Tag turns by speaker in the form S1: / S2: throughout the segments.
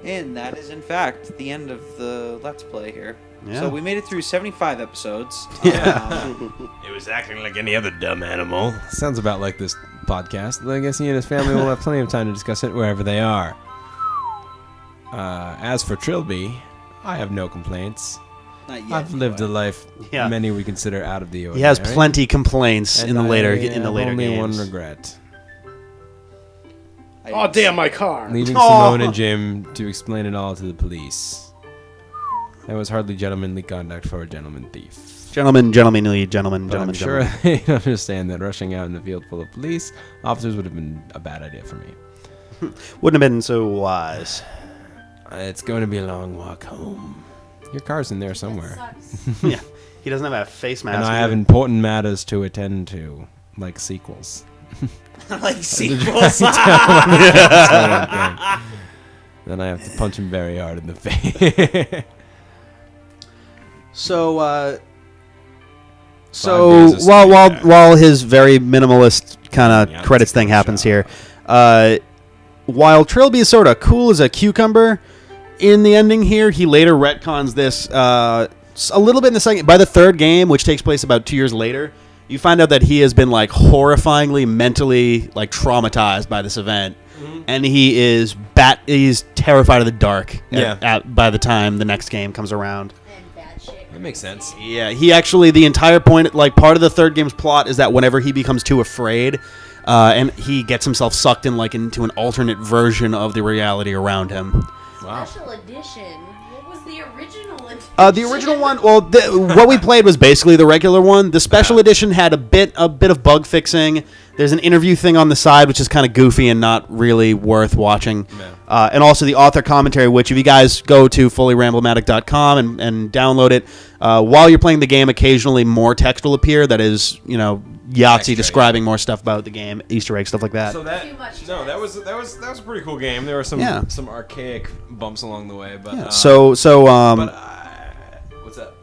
S1: And that is, in fact, the end of the Let's Play here.
S2: Yeah.
S1: So we made it through 75 episodes.
S2: Yeah.
S3: It was acting like any other dumb animal.
S4: Sounds about like this podcast. I guess he and his family will have plenty of time to discuss it wherever they are. As for Trilby, I have no complaints.
S1: Not yet.
S4: I've lived a life many would consider out of the ordinary.
S2: He has plenty complaints
S4: and
S2: in the later
S4: only
S2: games.
S4: one regret.
S5: Oh, damn, my car.
S4: Leaving Simone and Jim to explain it all to the police. That was hardly gentlemanly conduct for a gentleman thief.
S2: Gentlemen.
S4: But I'm sure they understand that rushing out in a field full of police officers would have been a bad idea for me.
S2: Wouldn't have been so wise.
S4: It's going to be a long walk home. Your car's in there somewhere.
S2: Yeah, he doesn't have a face mask.
S4: And I have important matters to attend to, like sequels.
S1: Like sequels.
S4: Then I have to punch him very hard in the face. So
S2: while his very minimalist kind of credits thing happens here, while Trilby is sort of cool as a cucumber in the ending here, he later retcons this a little bit in the second. By the third game, which takes place about 2 years later, you find out that he has been like horrifyingly mentally like traumatized by this event, and he's terrified of the dark. By the time the next game comes around.
S4: That makes sense.
S2: Yeah, he actually, the entire point, like part of the third game's plot is that whenever he becomes too afraid, and he gets himself sucked in like into an alternate version of the reality around him.
S4: Wow.
S6: Special edition. What was the original edition?
S2: The original one, well, what we played was basically the regular one. The special edition had a bit of bug fixing. There's an interview thing on the side, which is kind of goofy and not really worth watching. And also the author commentary, which if you guys go to fullyramblomatic.com and download it, while you're playing the game, occasionally more text will appear. That is, Yahtzee describing more stuff about the game, Easter eggs, stuff like that.
S4: So that was a pretty cool game. There were some archaic bumps along the way, but what's that?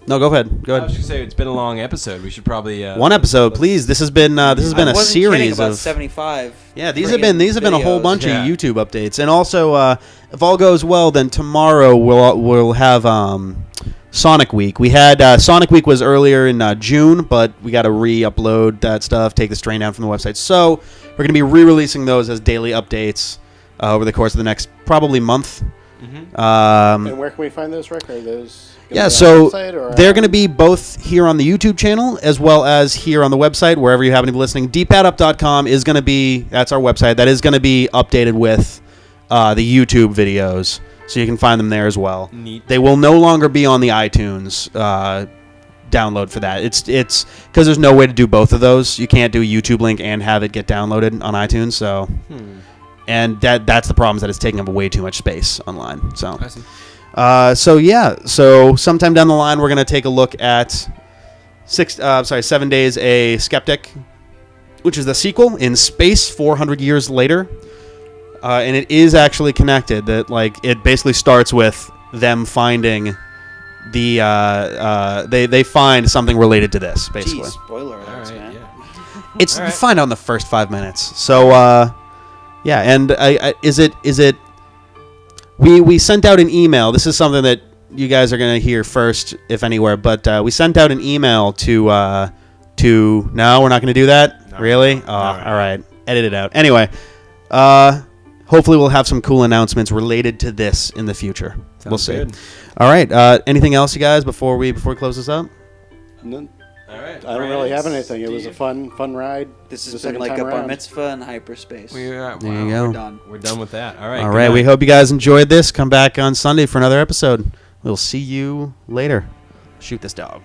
S2: No, go ahead.
S4: I was just say it's been a long episode. We should probably
S2: one episode, please. This has been a series
S1: about
S2: of
S1: 75.
S2: Yeah, these have been a whole bunch of YouTube updates, and also if all goes well, then tomorrow we'll have Sonic Week. We had Sonic Week was earlier in June, but we got to re-upload that stuff, take the strain down from the website. So we're going to be re-releasing those as daily updates over the course of the next probably month.
S5: And where can we find those, Rick? Are those?
S2: So they're going to be both here on the YouTube channel as well as here on the website, wherever you happen to be listening. DeepAdUp.com is going to be, that's our website, that is going to be updated with the YouTube videos, so you can find them there as well.
S4: Neat.
S2: They will no longer be on the iTunes download for that. It's because there's no way to do both of those. You can't do a YouTube link and have it get downloaded on iTunes, so... And that's the problem, is that it's taking up way too much space online. So,
S4: I see.
S2: So sometime down the line, we're going to take a look at 7 Days a Skeptic, which is the sequel in space 400 years later. And it is actually connected. That it basically starts with them finding they find something related to this, basically.
S1: Jeez, spoiler alerts, man.
S2: Yeah. You find out in the first 5 minutes. So, yeah, and we sent out an email. This is something that you guys are going to hear first, if anywhere. But we sent out an email to. No, we're not going to do that. No, really? Oh, all right. Edit it out. Anyway, hopefully we'll have some cool announcements related to this in the future. We'll see. Good. All right. Anything else, you guys, before we close this up?
S5: None.
S4: All right.
S5: I don't really have anything. It was a fun ride.
S1: This has been like a bar mitzvah in hyperspace.
S2: There you go.
S1: We're done.
S4: We're done with that. All right.
S2: All right. We hope you guys enjoyed this. Come back on Sunday for another episode. We'll see you later. Shoot this dog.